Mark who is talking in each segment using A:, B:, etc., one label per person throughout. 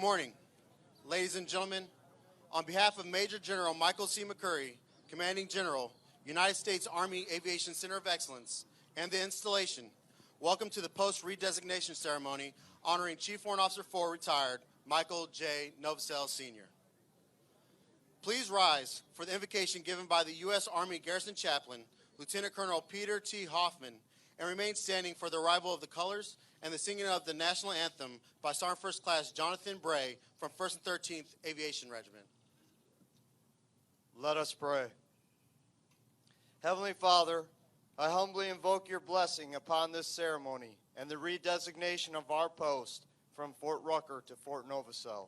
A: morning, ladies and gentlemen. On behalf of Major General Michael C. McCurry, Commanding General, United States Army Aviation Center of Excellence, and the installation, welcome to the post-redesignation ceremony honoring Chief Warrant Officer 4 retired Michael J. Novosel Sr. Please rise for the invocation given by the U.S. Army Garrison Chaplain, Lieutenant Colonel Peter T. Hoffman, and remain standing for the arrival of the colors and the singing of the national anthem by Sergeant First Class Jonathan Bray from 1st and 13th Aviation Regiment.
B: Let us pray. Heavenly Father, I humbly invoke your blessing upon this ceremony and the redesignation of our post from Fort Rucker to Fort Novosel.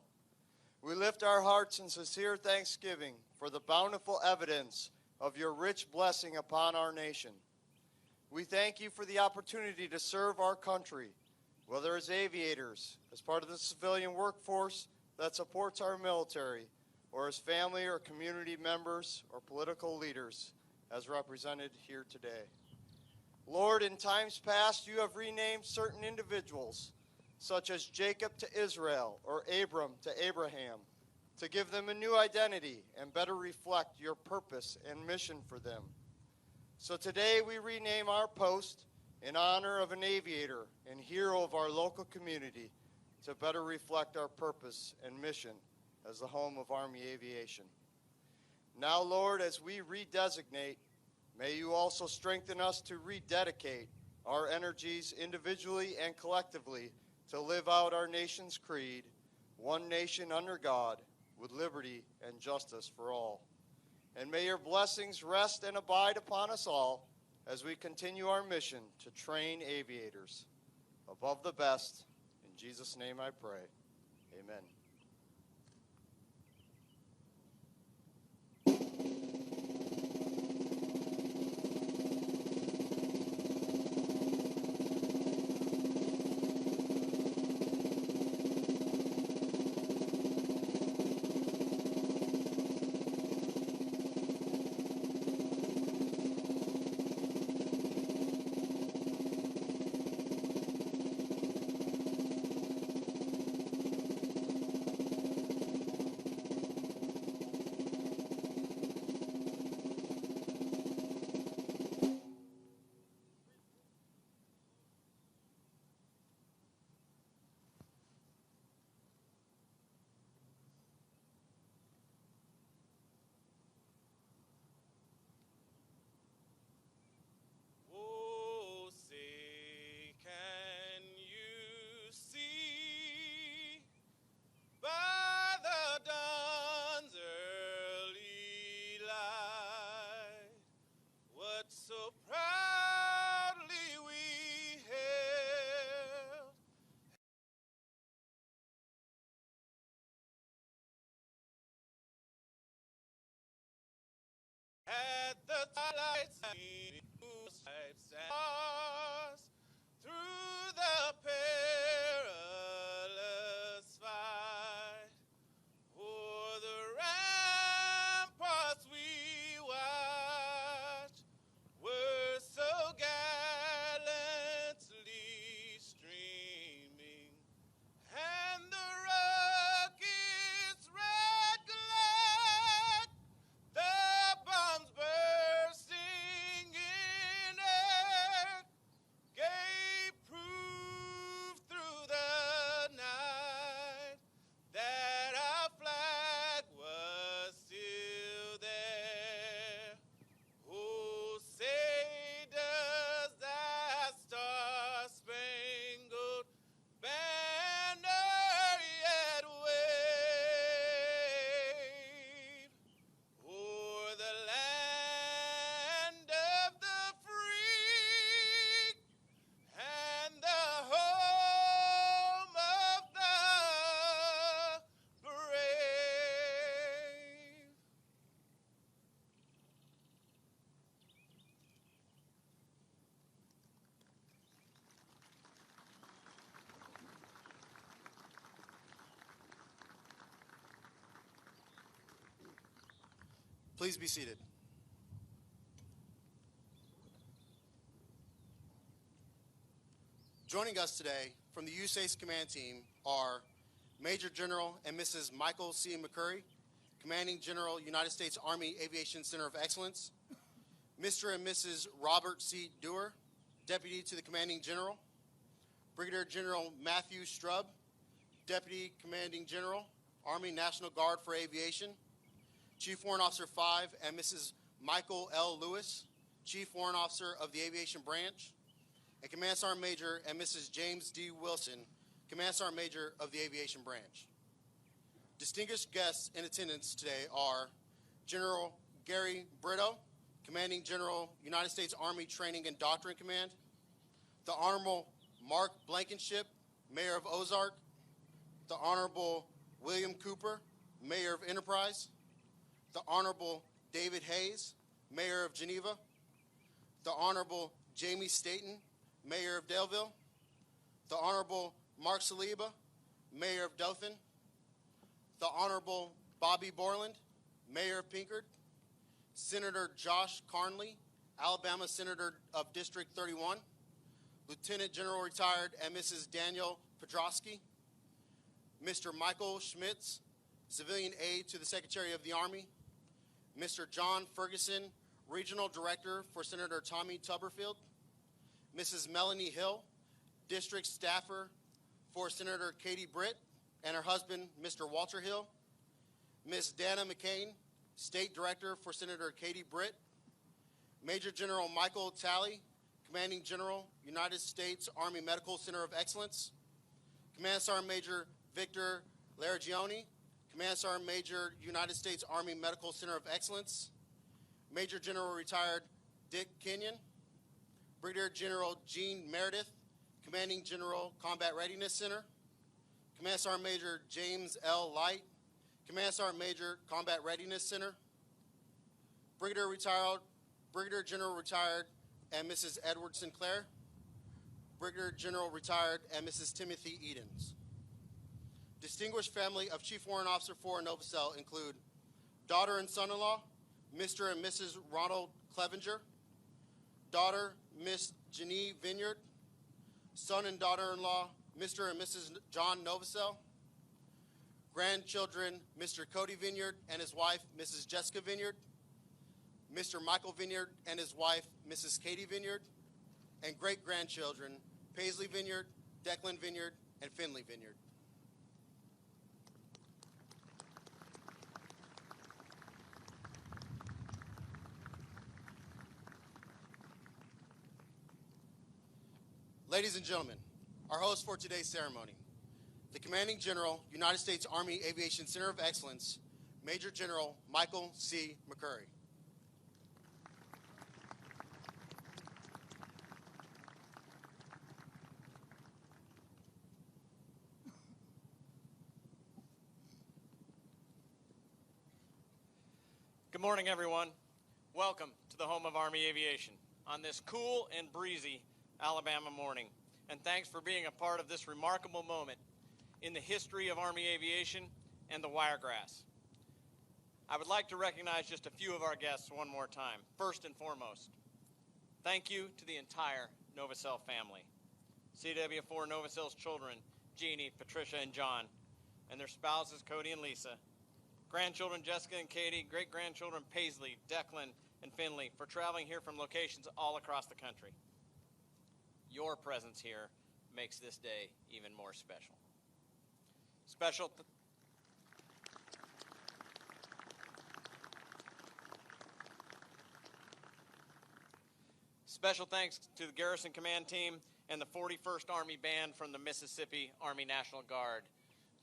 B: We lift our hearts in sincere thanksgiving for the bountiful evidence of your rich blessing upon our nation. We thank you for the opportunity to serve our country, whether as aviators, as part of the civilian workforce that supports our military, or as family or community members or political leaders, as represented here today. Lord, in times past, you have renamed certain individuals, such as Jacob to Israel or Abram to Abraham, to give them a new identity and better reflect your purpose and mission for them. So today we rename our post in honor of an aviator and hero of our local community to better reflect our purpose and mission as the home of Army Aviation. Now, Lord, as we redesignate, may you also strengthen us to rededicate our energies individually and collectively to live out our nation's creed, one nation under God, with liberty and justice for all. And may your blessings rest and abide upon us all as we continue our mission to train aviators above the best. In Jesus' name I pray. Amen.
C: At the twilight's stripes and stars, through the perilous fight, o'er the ramparts we watch, were so gallantly streaming, and the rocket's red glare, the bombs bursting in air, gave proof through the night that our flag was still there. Oh, say does that star-spangled banner yet wave o'er the land of the free and the home of the brave.
A: Please be seated. Joining us today from the USACE Command Team are Major General and Mrs. Michael C. McCurry, Commanding General, United States Army Aviation Center of Excellence. Mr. and Mrs. Robert C. Dewar, Deputy to the Commanding General. Brigadier General Matthew Strub, Deputy Commanding General, Army National Guard for Aviation. Chief Warrant Officer 5 and Mrs. Michael L. Lewis, Chief Warrant Officer of the Aviation Branch. And Command Sergeant Major and Mrs. James D. Wilson, Command Sergeant Major of the Aviation Branch. Distinguished guests in attendance today are General Gary Brito, Commanding General, United States Army Training and Doctrine Command. The Honorable Mark Blankenship, Mayor of Ozark. The Honorable William Cooper, Mayor of Enterprise. The Honorable David Hayes, Mayor of Geneva. The Honorable Jamie Staten, Mayor of Daleville. The Honorable Mark Saliba, Mayor of Dothan. The Honorable Bobby Borland, Mayor of Pinkard. Senator Josh Carnley, Alabama Senator of District 31. Lieutenant General Retired and Mrs. Danielle Pedrosky. Mr. Michael Schmitz, Civilian Aide to the Secretary of the Army. Mr. John Ferguson, Regional Director for Senator Tommy Tuberfield. Mrs. Melanie Hill, District Staffer for Senator Katie Britt and her husband, Mr. Walter Hill. Ms. Dana McCain, State Director for Senator Katie Britt. Major General Michael Talley, Commanding General, United States Army Medical Center of Excellence. Command Sergeant Major Victor Laragione, Command Sergeant Major, United States Army Medical Center of Excellence. Major General Retired Dick Kenyon. Brigadier General Gene Meredith, Commanding General, Combat Readiness Center. Command Sergeant Major James L. Light, Command Sergeant Major, Combat Readiness Center. Brigadier General Retired and Mrs. Edward Sinclair. Brigadier General Retired and Mrs. Timothy Edens. Distinguished family of Chief Warrant Officer 4 Novosel include daughter and son-in-law, Mr. and Mrs. Ronald Clevenger. Daughter, Miss Janine Vineyard. Son and daughter-in-law, Mr. and Mrs. John Novosel. Grandchildren, Mr. Cody Vineyard and his wife, Mrs. Jessica Vineyard. Mr. Michael Vineyard and his wife, Mrs. Katie Vineyard. And great-grandchildren, Paisley Vineyard, Declan Vineyard, and Finley Vineyard. Ladies and gentlemen, our host for today's ceremony, the Commanding General, United States Army Aviation Center of Excellence, Major General Michael C. McCurry.
D: Good morning, everyone. Welcome to the Home of Army Aviation on this cool and breezy Alabama morning. And thanks for being a part of this remarkable moment in the history of Army aviation and the Wiregrass. I would like to recognize just a few of our guests one more time. First and foremost, thank you to the entire Novosel family. CW4 Novosel's children, Jeannie, Patricia, and John, and their spouses, Cody and Lisa. Grandchildren, Jessica and Katie, great-grandchildren, Paisley, Declan, and Finley, for traveling here from locations all across the country. Your presence here makes this day even more special. Special thanks to the Garrison Command Team and the 41st Army Band from the Mississippi Army National Guard,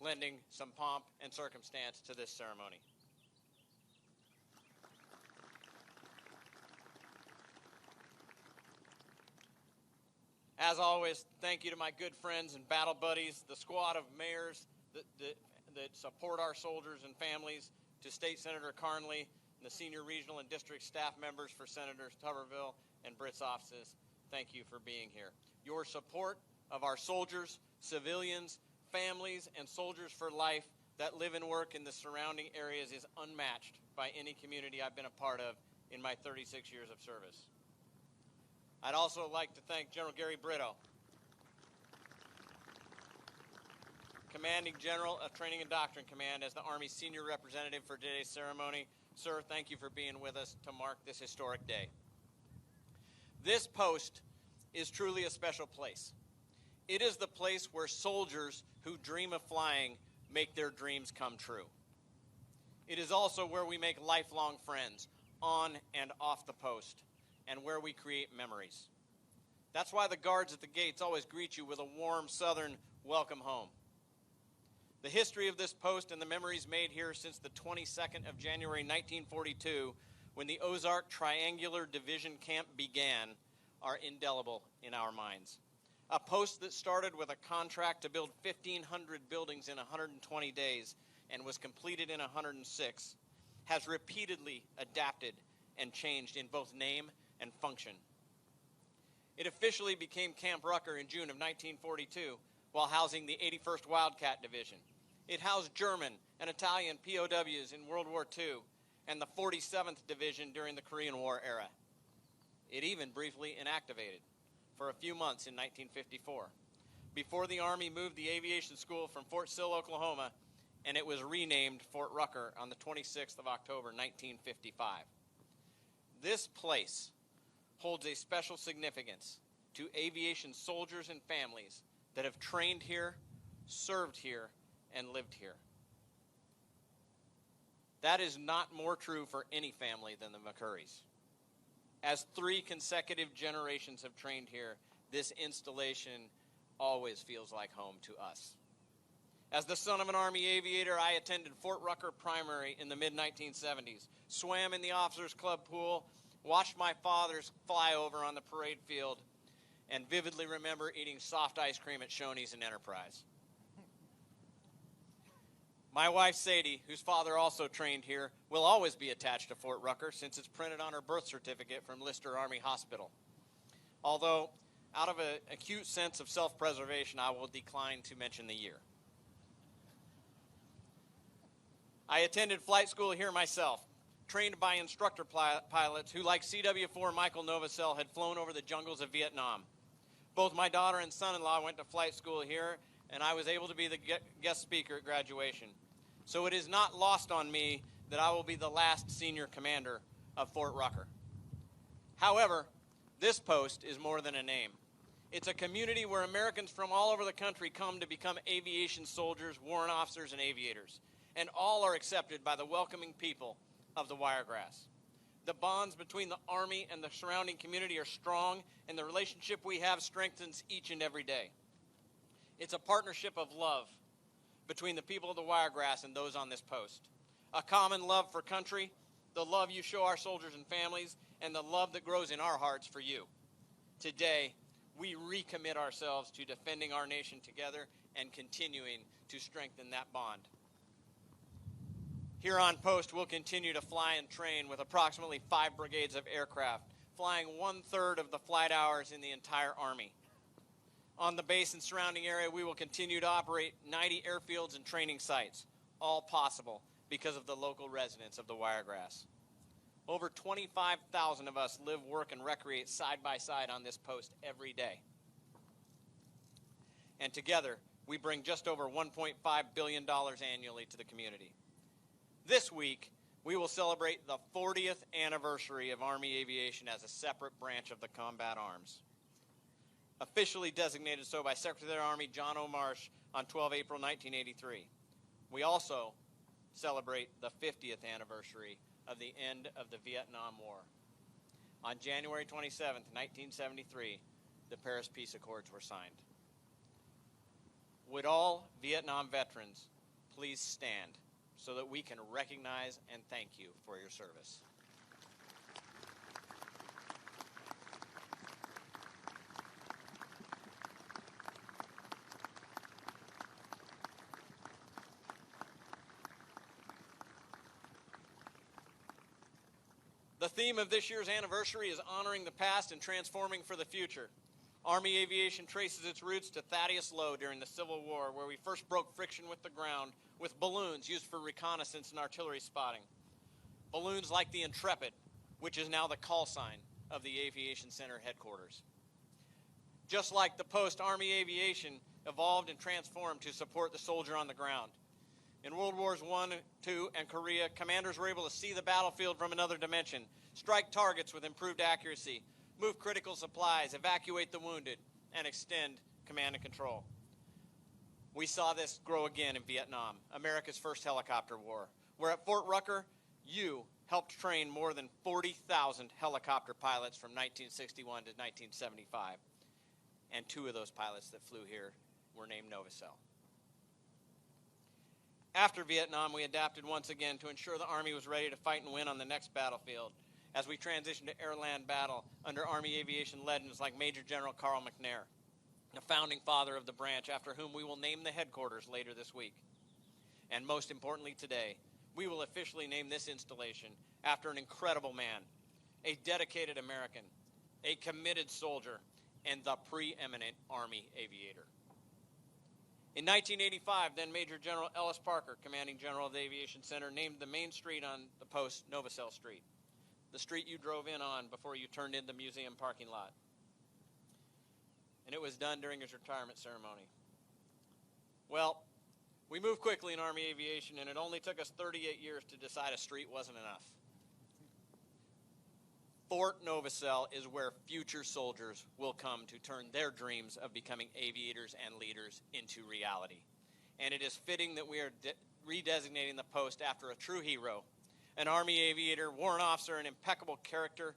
D: lending some pomp and circumstance to this ceremony. As always, thank you to my good friends and battle buddies, the squad of mayors that support our soldiers and families, to State Senator Carnley, and the senior regional and district staff members for Senators Tuberville and Britt's offices. Thank you for being here. Your support of our soldiers, civilians, families, and soldiers for life that live and work in the surrounding areas is unmatched by any community I've been a part of in my 36 years of service. I'd also like to thank General Gary Brito, Commanding General of Training and Doctrine Command, as the Army's senior representative for today's ceremony. Sir, thank you for being with us to mark this historic day. This post is truly a special place. It is the place where soldiers who dream of flying make their dreams come true. It is also where we make lifelong friends on and off the post, and where we create memories. That's why the guards at the gates always greet you with a warm southern welcome home. The history of this post and the memories made here since the 22nd of January 1942, when the Ozark Triangular Division Camp began, are indelible in our minds. A post that started with a contract to build 1,500 buildings in 120 days and was completed in 106, has repeatedly adapted and changed in both name and function. It officially became Camp Rucker in June of 1942 while housing the 81st Wildcat Division. It housed German and Italian POWs in World War II and the 47th Division during the Korean War era. It even briefly inactivated for a few months in 1954, before the Army moved the aviation school from Fort Sill, Oklahoma, and it was renamed Fort Rucker on the 26th of October, 1955. This place holds a special significance to aviation soldiers and families that have trained here, served here, and lived here. That is not more true for any family than the McCurrys. As 3 consecutive generations have trained here, this installation always feels like home to us. As the son of an Army aviator, I attended Fort Rucker Primary in the mid-1970s, swam in the Officers Club pool, watched my father's flyover on the parade field, and vividly remember eating soft ice cream at Shoney's and Enterprise. My wife, Sadie, whose father also trained here, will always be attached to Fort Rucker since it's printed on her birth certificate from Lister Army Hospital. Although, out of an acute sense of self-preservation, I will decline to mention the year. I attended flight school here myself, trained by instructor pilots who, like CW4 Michael Novosel, had flown over the jungles of Vietnam. Both my daughter and son-in-law went to flight school here, and I was able to be the guest speaker at graduation. So it is not lost on me that I will be the last senior commander of Fort Rucker. However, this post is more than a name. It's a community where Americans from all over the country come to become aviation soldiers, warrant officers, and aviators, and all are accepted by the welcoming people of the Wiregrass. The bonds between the Army and the surrounding community are strong, and the relationship we have strengthens each and every day. It's a partnership of love between the people of the Wiregrass and those on this post. A common love for country, the love you show our soldiers and families, and the love that grows in our hearts for you. Today, we recommit ourselves to defending our nation together and continuing to strengthen that bond. Here on post, we'll continue to fly and train with approximately 5 brigades of aircraft, flying 1/3 of the flight hours in the entire Army. On the base and surrounding area, we will continue to operate 90 airfields and training sites, all possible because of the local residents of the Wiregrass. Over 25,000 of us live, work, and recreate side by side on this post every day. And together, we bring just over $1.5 billion annually to the community. This week, we will celebrate the 40th anniversary of Army Aviation as a separate branch of the combat arms. Officially designated so by Secretary of the Army John O. Marsh on 12 April 1983. We also celebrate the 50th anniversary of the end of the Vietnam War. On January 27, 1973, the Paris Peace Accords were signed. Would all Vietnam veterans please stand so that we can recognize and thank you for your service. The theme of this year's anniversary is honoring the past and transforming for the future. Army aviation traces its roots to Thaddeus Lowe during the Civil War, where we first broke friction with the ground with balloons used for reconnaissance and artillery spotting. Balloons like the Intrepid, which is now the call sign of the Aviation Center headquarters. Just like the post, Army Aviation evolved and transformed to support the soldier on the ground. In World Wars I, II, and Korea, commanders were able to see the battlefield from another dimension, strike targets with improved accuracy, move critical supplies, evacuate the wounded, and extend command and control. We saw this grow again in Vietnam, America's first helicopter war, where at Fort Rucker, you helped train more than 40,000 helicopter pilots from 1961 to 1975. And 2 of those pilots that flew here were named Novosel. After Vietnam, we adapted once again to ensure the Army was ready to fight and win on the next battlefield as we transitioned to air-land battle under Army aviation legends like Major General Carl McNair, the founding father of the branch, after whom we will name the headquarters later this week. And most importantly today, we will officially name this installation after an incredible man, a dedicated American, a committed soldier, and the preeminent Army aviator. In 1985, then Major General Ellis Parker, commanding general of the Aviation Center, named the main street on the post Novosel Street, the street you drove in on before you turned in the museum parking lot. And it was done during his retirement ceremony. Well, we moved quickly in Army aviation, and it only took us 38 years to decide a street wasn't enough. Fort Novosel is where future soldiers will come to turn their dreams of becoming aviators and leaders into reality. And it is fitting that we are redesignating the post after a true hero, an Army aviator, warrant officer, an impeccable character,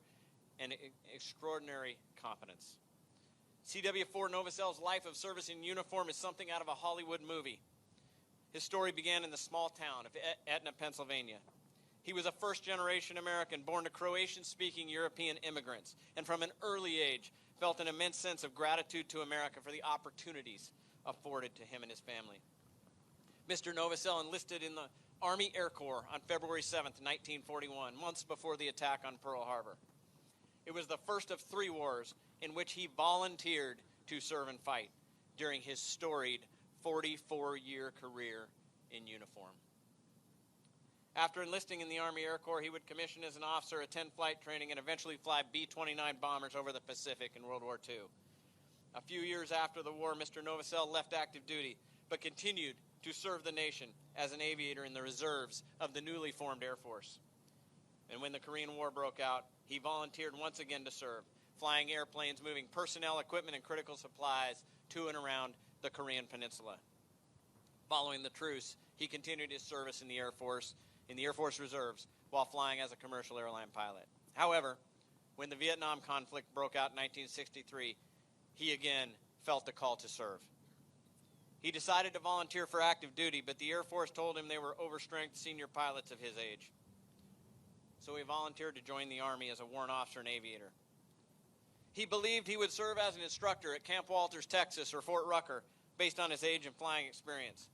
D: and extraordinary competence. CW4 Novosel's life of service in uniform is something out of a Hollywood movie. His story began in the small town of Etna, Pennsylvania. He was a first-generation American born to Croatian-speaking European immigrants, and from an early age felt an immense sense of gratitude to America for the opportunities afforded to him and his family. Mr. Novosel enlisted in the Army Air Corps on February 7th, 1941, months before the attack on Pearl Harbor. It was the first of 3 wars in which he volunteered to serve and fight during his storied 44-year career in uniform. After enlisting in the Army Air Corps, he would commission as an officer, attend flight training, and eventually fly B-29 bombers over the Pacific in World War II. A few years after the war, Mr. Novosel left active duty, but continued to serve the nation as an aviator in the reserves of the newly formed Air Force. And when the Korean War broke out, he volunteered once again to serve, flying airplanes, moving personnel, equipment, and critical supplies to and around the Korean Peninsula. Following the truce, he continued his service in the Air Force Reserves while flying as a commercial airline pilot. However, when the Vietnam conflict broke out in 1963, he again felt the call to serve. He decided to volunteer for active duty, but the Air Force told him they were overstrength senior pilots of his age. So he volunteered to join the Army as a warrant officer and aviator. He believed he would serve as an instructor at Camp Walters, Texas, or Fort Rucker, based on his age and flying experience.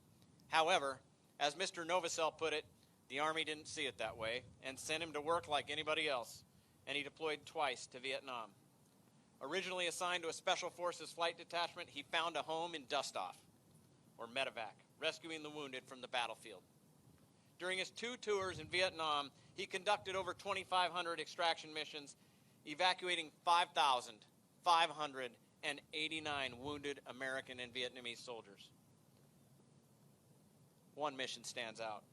D: However, as Mr. Novosel put it, the Army didn't see it that way and sent him to work like anybody else, and he deployed twice to Vietnam. Originally assigned to a Special Forces flight detachment, he found a home in Dustoff, or medevac, rescuing the wounded from the battlefield. During his 2 tours in Vietnam, he conducted over 2,500 extraction missions, evacuating 5,589 wounded American and Vietnamese soldiers. One mission stands out.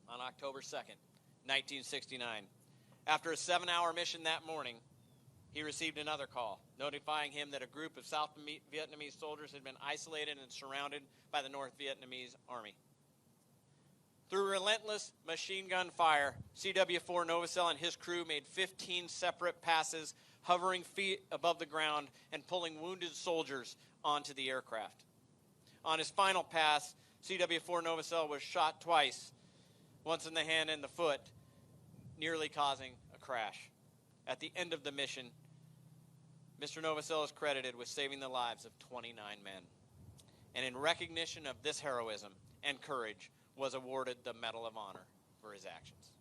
D: On October 2nd, 1969, after a 7-hour mission that morning, he received another call, notifying him that a group of South Vietnamese soldiers had been isolated and surrounded by the North Vietnamese Army. Through relentless machine gun fire, CW4 Novosel and his crew made 15 separate passes, hovering feet above the ground and pulling wounded soldiers onto the aircraft. On his final pass, CW4 Novosel was shot twice, once in the hand and the foot, nearly causing a crash. At the end of the mission, Mr. Novosel is credited with saving the lives of 29 men. And in recognition of this heroism and courage, was awarded the Medal of Honor for his actions.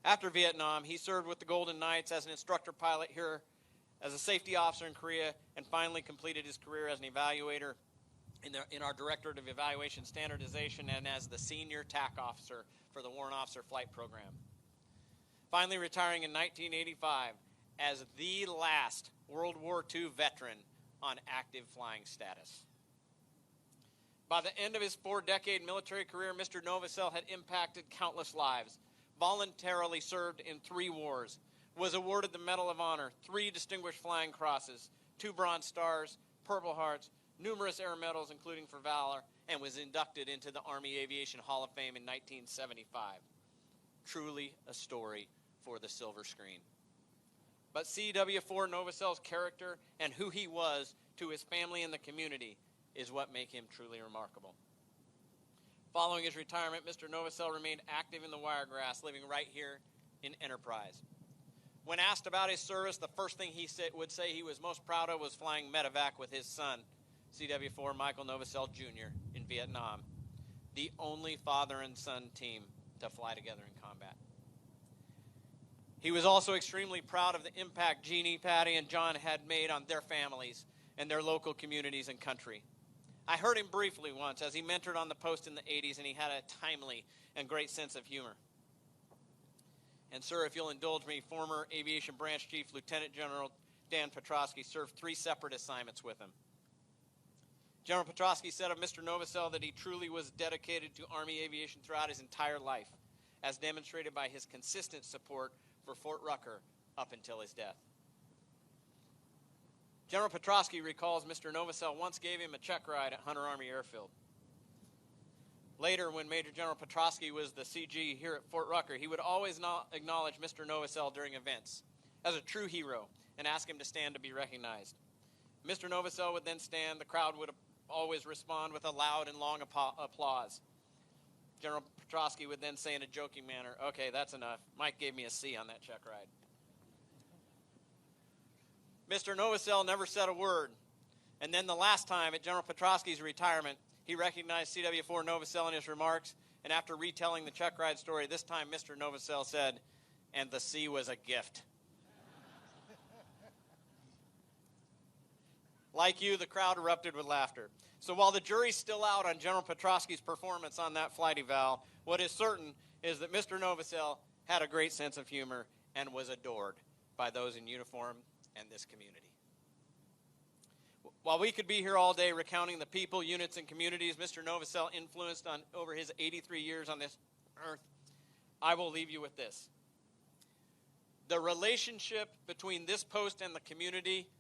D: After Vietnam, he served with the Golden Knights as an instructor pilot here, as a safety officer in Korea, and finally completed his career as an evaluator in our Directorate of Evaluation Standardization and as the Senior TAC Officer for the Warrant Officer Flight Program. Finally retiring in 1985 as the last World War II veteran on active flying status. By the end of his 4-decade military career, Mr. Novosel had impacted countless lives, voluntarily served in 3 wars, was awarded the Medal of Honor, 3 Distinguished Flying Crosses, 2 Bronze Stars, Purple Hearts, numerous air medals, including for valor, and was inducted into the Army Aviation Hall of Fame in 1975. Truly a story for the silver screen. But CW4 Novosel's character and who he was to his family and the community is what make him truly remarkable. Following his retirement, Mr. Novosel remained active in the Wiregrass, living right here in Enterprise. When asked about his service, the first thing he would say he was most proud of was flying medevac with his son, CW4 Michael Novosel Jr. in Vietnam, the only father and son team to fly together in combat. He was also extremely proud of the impact Jeannie, Patty, and John had made on their families and their local communities and country. I heard him briefly once as he mentored on the post in the 80s, and he had a timely and great sense of humor. And sir, if you'll indulge me, former Aviation Branch Chief Lieutenant General Dan Petrosky served 3 separate assignments with him. General Petrosky said of Mr. Novosel that he truly was dedicated to Army aviation throughout his entire life, as demonstrated by his consistent support for Fort Rucker up until his death. General Petrosky recalls Mr. Novosel once gave him a check ride at Hunter Army Airfield. Later, when Major General Petrosky was the CG here at Fort Rucker, he would always acknowledge Mr. Novosel during events as a true hero and ask him to stand to be recognized. Mr. Novosel would then stand. The crowd would always respond with a loud and long applause. General Petrosky would then say in a joking manner, "Okay, that's enough. Mike gave me a C on that check ride." Mr. Novosel never said a word. And then the last time at General Petrosky's retirement, he recognized CW4 Novosel in his remarks, and after retelling the check ride story, this time Mr. Novosel said, "And the C was a gift." Like you, the crowd erupted with laughter. So while the jury's still out on General Petrosky's performance on that flight eval, what is certain is that Mr. Novosel had a great sense of humor and was adored by those in uniform and this community. While we could be here all day recounting the people, units, and communities Mr. Novosel influenced on over his 83 years on this earth, I will leave you with this. The relationship between this post and the community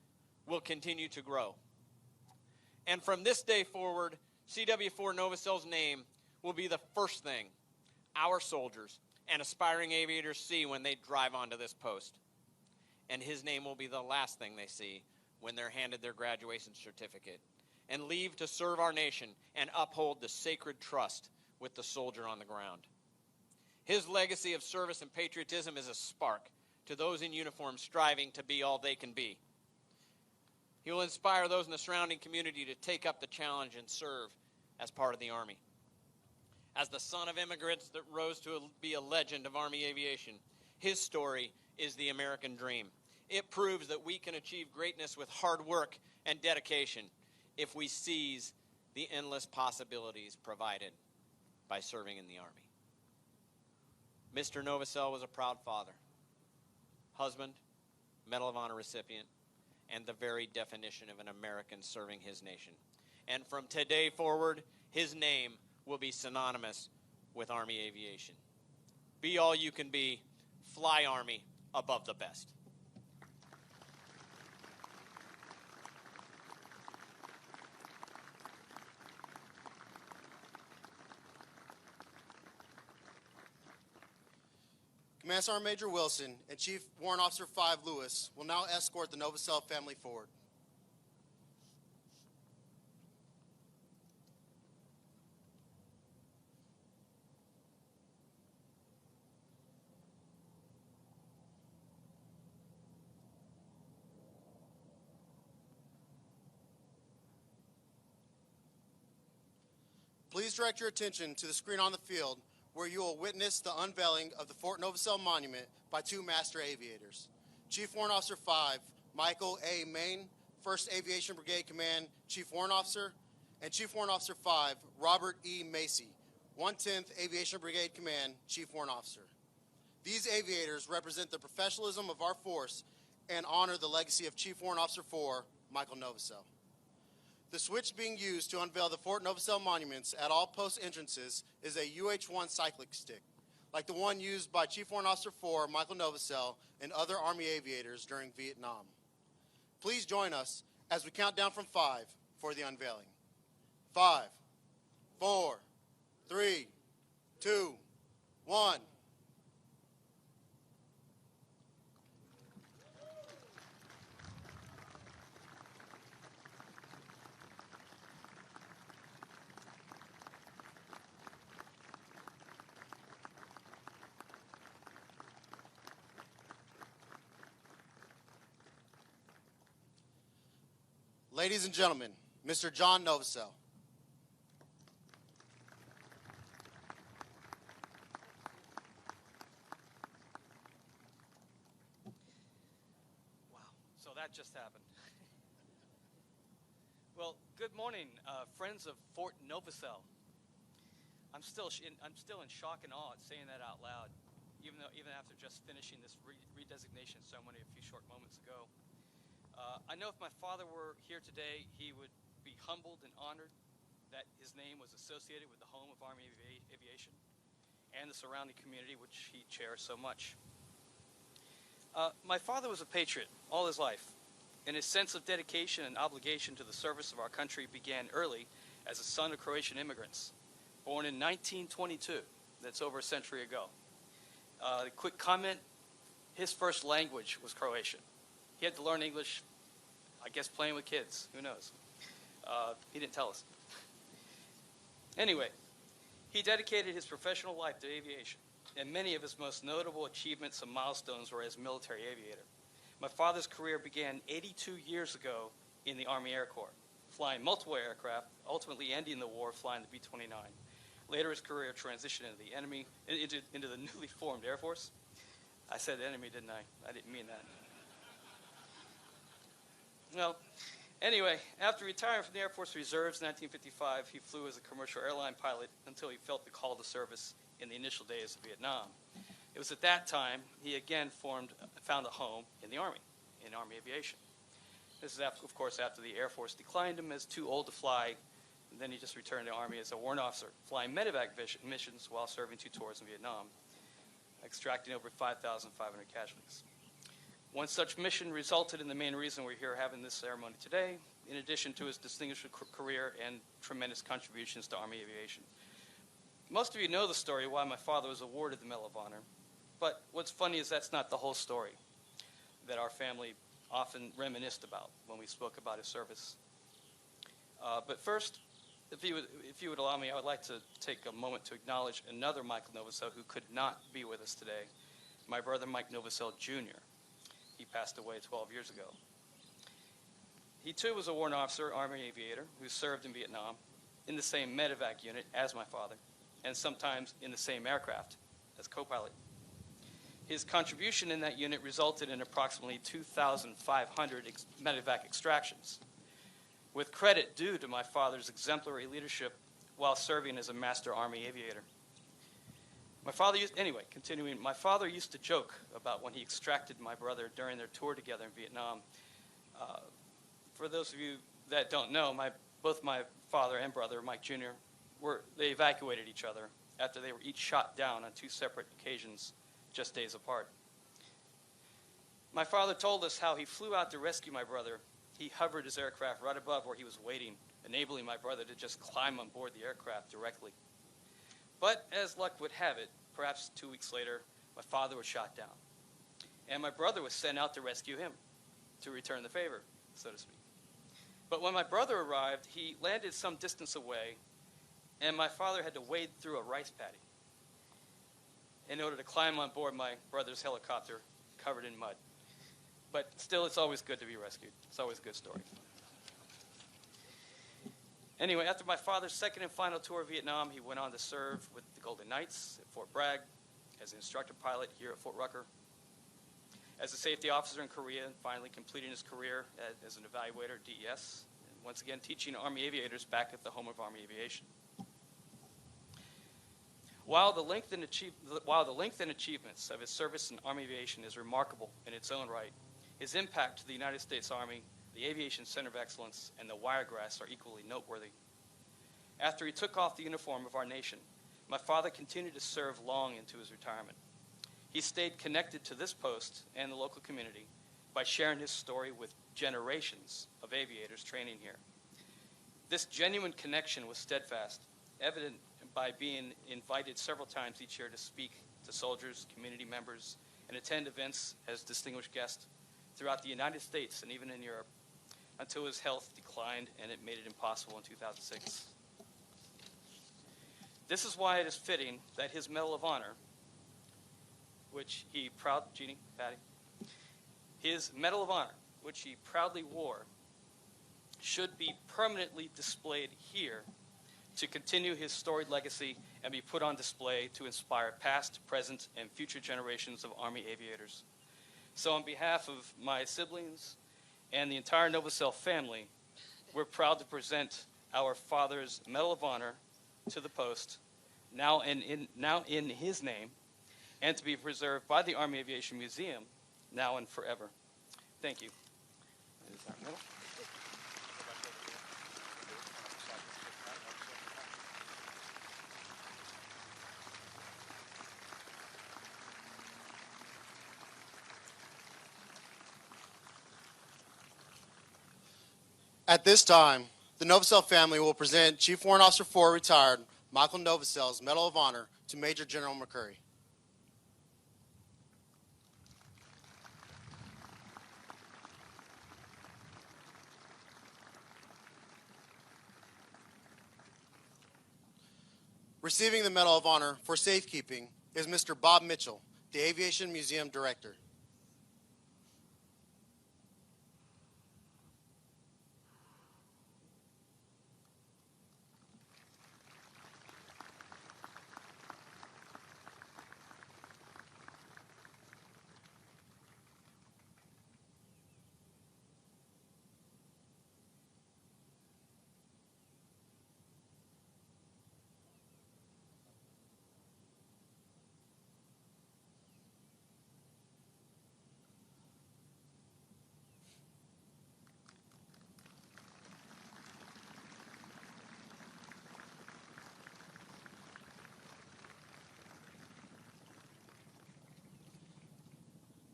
D: will continue to grow. And from this day forward, CW4 Novosel's name will be the first thing our soldiers and aspiring aviators see when they drive onto this post. And his name will be the last thing they see when they're handed their graduation certificate and leave to serve our nation and uphold the sacred trust with the soldier on the ground. His legacy of service and patriotism is a spark to those in uniform striving to be all they can be. He will inspire those in the surrounding community to take up the challenge and serve as part of the Army. As the son of immigrants that rose to be a legend of Army aviation, his story is the American dream. It proves that we can achieve greatness with hard work and dedication if we seize the endless possibilities provided by serving in the Army. Mr. Novosel was a proud father, husband, Medal of Honor recipient, and the very definition of an American serving his nation. And from today forward, his name will be synonymous with Army aviation. Be all you can be. Fly Army above the best.
A: Command Sergeant Major Wilson and Chief Warrant Officer 5 Lewis will now escort the Novosel family forward. Please direct your attention to the screen on the field, where you will witness the unveiling of the Fort Novosel Monument by 2 master aviators. Chief Warrant Officer 5, Michael A. Main, 1st Aviation Brigade Command Chief Warrant Officer, and Chief Warrant Officer 5, Robert E. Macy, 110th Aviation Brigade Command Chief Warrant Officer. These aviators represent the professionalism of our force and honor the legacy of Chief Warrant Officer 4, Michael Novosel. The switch being used to unveil the Fort Novosel monuments at all post entrances is a UH-1 cyclic stick, like the one used by Chief Warrant Officer 4 Michael Novosel and other Army aviators during Vietnam. Please join us as we count down from 5 for the unveiling. 5, 4, 3, 2, 1. Ladies and gentlemen, Mr. John Novosel.
E: Wow, so that just happened. Well, good morning, friends of Fort Novosel. I'm still in shock and awe at saying that out loud, even after just finishing this redesignation ceremony a few short moments ago. I know if my father were here today, he would be humbled and honored that his name was associated with the Home of Army Aviation and the surrounding community, which he cherished so much. My father was a patriot all his life, and his sense of dedication and obligation to the service of our country began early as a son of Croatian immigrants, born in 1922. That's over a century ago. A quick comment, his first language was Croatian. He had to learn English, I guess, playing with kids. Who knows? He didn't tell us. Anyway, he dedicated his professional life to aviation, and many of his most notable achievements and milestones were as military aviator. My father's career began 82 years ago in the Army Air Corps, flying multiple aircraft, ultimately ending the war flying the B-29. Later, his career transitioned into the enemy, into the newly formed Air Force. I said enemy, didn't I? I didn't mean that. Well, anyway, after retiring from the Air Force Reserves in 1955, he flew as a commercial airline pilot until he felt the call to service in the initial days of Vietnam. It was at that time he again found a home in the Army, in Army Aviation. This is, of course, after the Air Force declined him as too old to fly, and then he just returned to the Army as a warrant officer, flying medevac missions while serving 2 tours in Vietnam, extracting over 5,500 casualties. One such mission resulted in the main reason we're here having this ceremony today, in addition to his distinguished career and tremendous contributions to Army aviation. Most of you know the story why my father was awarded the Medal of Honor, but what's funny is that's not the whole story that our family often reminisced about when we spoke about his service. But first, if you would allow me, I would like to take a moment to acknowledge another Michael Novosel who could not be with us today, my brother Mike Novosel Jr. He passed away 12 years ago. He too was a warrant officer, Army aviator, who served in Vietnam in the same medevac unit as my father, and sometimes in the same aircraft as co-pilot. His contribution in that unit resulted in approximately 2,500 medevac extractions, with credit due to my father's exemplary leadership while serving as a master Army aviator. My father used to joke about when he extracted my brother during their tour together in Vietnam. For those of you that don't know, both my father and brother, Mike Jr., they evacuated each other after they were each shot down on 2 separate occasions, just days apart. My father told us how he flew out to rescue my brother. He hovered his aircraft right above where he was waiting, enabling my brother to just climb on board the aircraft directly. But as luck would have it, perhaps 2 weeks later, my father was shot down. And my brother was sent out to rescue him, to return the favor, so to speak. But when my brother arrived, he landed some distance away, and my father had to wade through a rice paddy in order to climb on board my brother's helicopter covered in mud. But still, it's always good to be rescued. It's always a good story. Anyway, after my father's second and final tour of Vietnam, he went on to serve with the Golden Knights at Fort Bragg as an instructor pilot here at Fort Rucker, as a safety officer in Korea, and finally completing his career as an evaluator, DES, and once again teaching Army aviators back at the Home of Army Aviation. While the length and achievements of his service in Army aviation is remarkable in its own right, his impact to the United States Army the Aviation Center of Excellence, and the Wiregrass are equally noteworthy. After he took off the uniform of our nation, my father continued to serve long into his retirement. He stayed connected to this post and the local community by sharing his story with generations of aviators training here. This genuine connection was steadfast, evident by being invited several times each year to speak to soldiers, community members, and attend events as distinguished guest throughout the United States and even in Europe, until his health declined and it made it impossible in 2006. This is why it is fitting that his Medal of Honor, which he his Medal of Honor, which he proudly wore, should be permanently displayed here to continue his storied legacy and be put on display to inspire past, present, and future generations of Army aviators. So on behalf of my siblings and the entire Novosel family, we're proud to present our father's Medal of Honor to the post, now in his name, and to be preserved by the Army Aviation Museum, now and forever. Thank you. There's our medal.
A: At this time, the Novosel family will present Chief Warrant Officer 4, retired Michael Novosel's Medal of Honor to Major General McCurry. Receiving the Medal of Honor for safekeeping is Mr. Bob Mitchell, the Aviation Museum Director.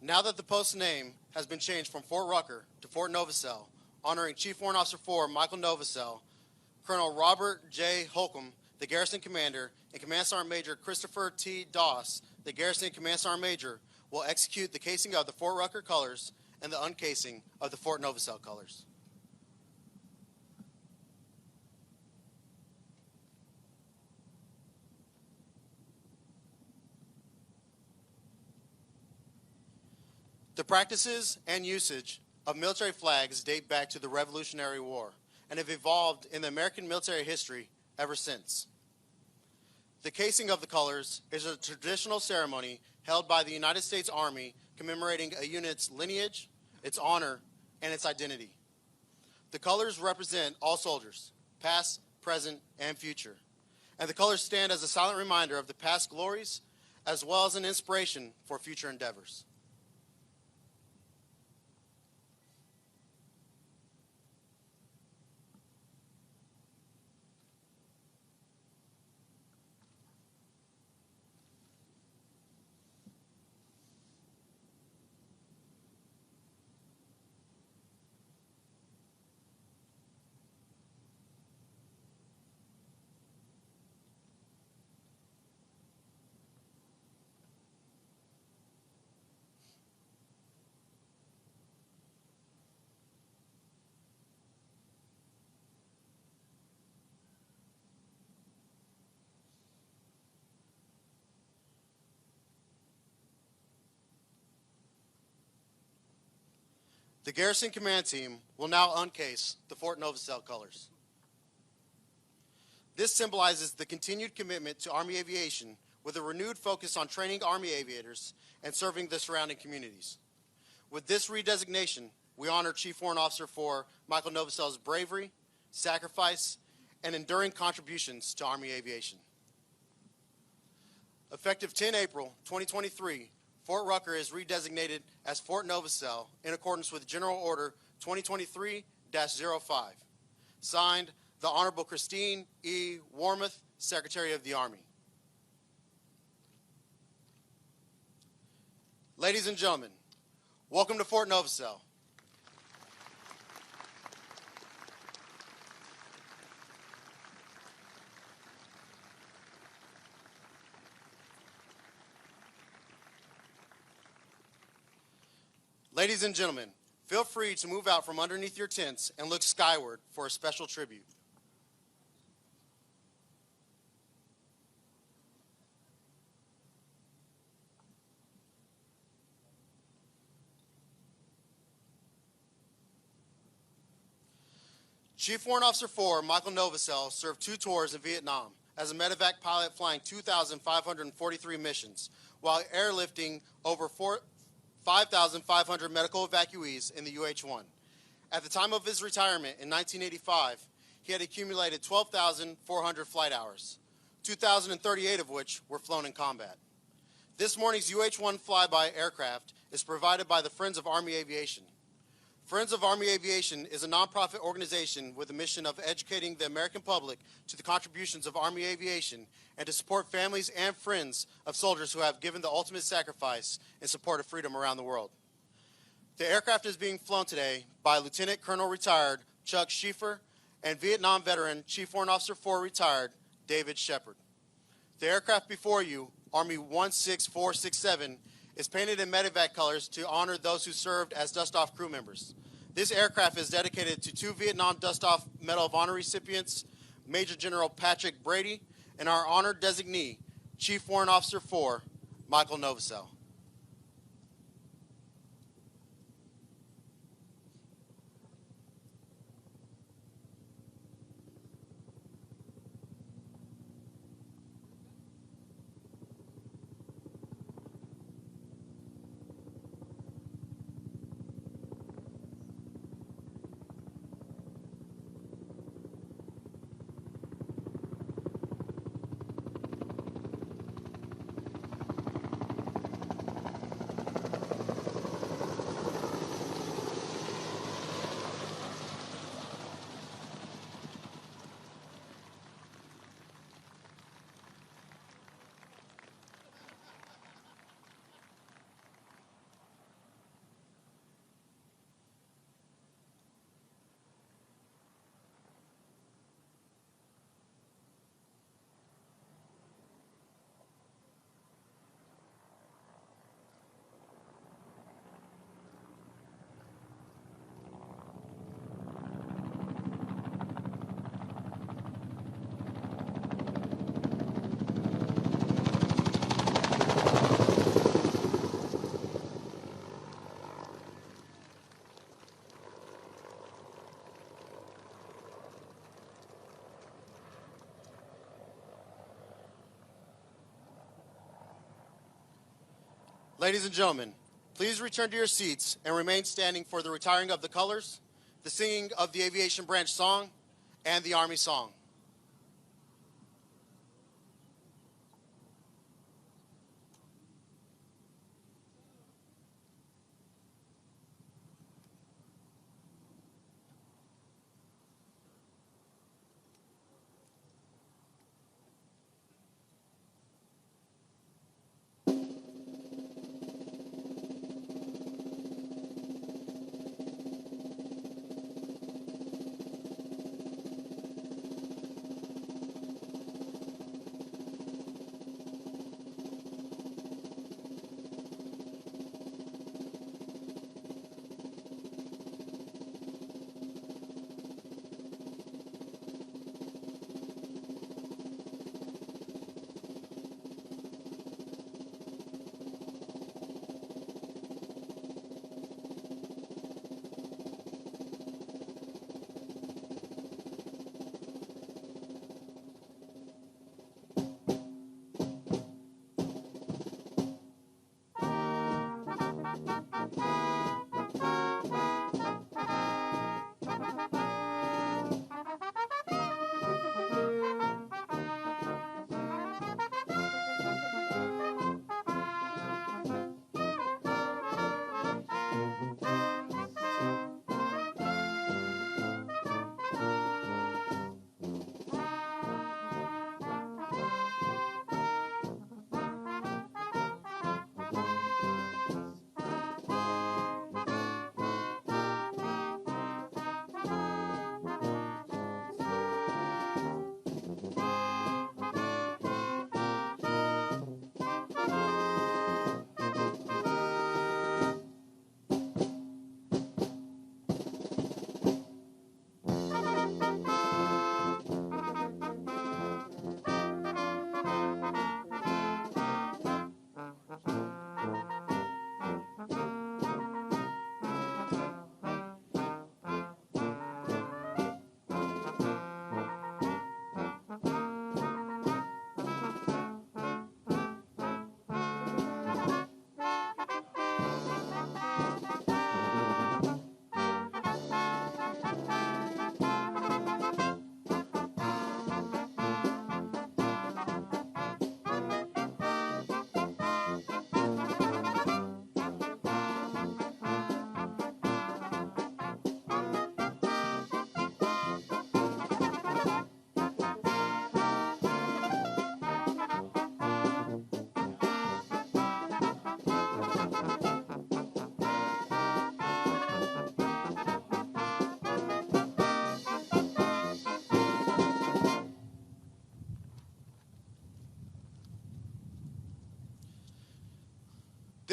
A: Now that the post name has been changed from Fort Rucker to Fort Novosel, honoring Chief Warrant Officer 4 Michael Novosel, Colonel Robert J. Holcomb, the Garrison Commander, and Command Sergeant Major Christopher T. Doss, the Garrison Command Sergeant Major, will execute the casing of the Fort Rucker colors and the uncasing of the Fort Novosel colors. The practices and usage of military flags date back to the Revolutionary War and have evolved in the American military history ever since. The casing of the colors is a traditional ceremony held by the United States Army commemorating a unit's lineage, its honor, and its identity. The colors represent all soldiers, past, present, and future. And the colors stand as a silent reminder of the past glories as well as an inspiration for future endeavors. The Garrison Command Team will now uncase the Fort Novosel colors. This symbolizes the continued commitment to Army aviation with a renewed focus on training Army aviators and serving the surrounding communities. With this redesignation, we honor Chief Warrant Officer 4 Michael Novosel's bravery, sacrifice, and enduring contributions to Army aviation. Effective 10 April 2023, Fort Rucker is redesignated as Fort Novosel in accordance with General Order 2023-05. Signed, the Honorable Christine E. Warmoth, Secretary of the Army. Ladies and gentlemen, welcome to Fort Novosel. Ladies and gentlemen, feel free to move out from underneath your tents and look skyward for a special tribute. Chief Warrant Officer 4 Michael Novosel served 2 tours in Vietnam as a medevac pilot flying 2,543 missions while airlifting over 5,500 medical evacuees in the UH-1. At the time of his retirement in 1985, he had accumulated 12,400 flight hours, 2,038 of which were flown in combat. This morning's UH-1 flyby aircraft is provided by the Friends of Army Aviation. Friends of Army Aviation is a nonprofit organization with a mission of educating the American public to the contributions of Army Aviation and to support families and friends of soldiers who have given the ultimate sacrifice in support of freedom around the world. The aircraft is being flown today by Lieutenant Colonel retired Chuck Schieffer and Vietnam veteran Chief Warrant Officer 4 retired David Shepard. The aircraft before you, Army 16467, is painted in medevac colors to honor those who served as dust-off crew members. This aircraft is dedicated to 2 Vietnam Dust-Off Medal of Honor recipients, Major General Patrick Brady, and our honored designee, Chief Warrant Officer 4, Michael Novosel. Ladies and gentlemen, please return to your seats and remain standing for the retiring of the colors, the singing of the Aviation Branch song, and the Army song.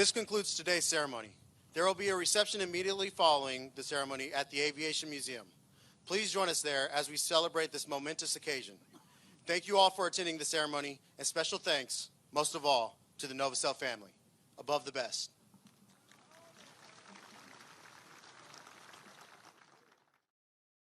A: This concludes today's ceremony. There will be a reception immediately following the ceremony at the Aviation Museum. Please join us there as we celebrate this momentous occasion. Thank you all for attending the ceremony, and special thanks, most of all, to the Novosel family. Above the best.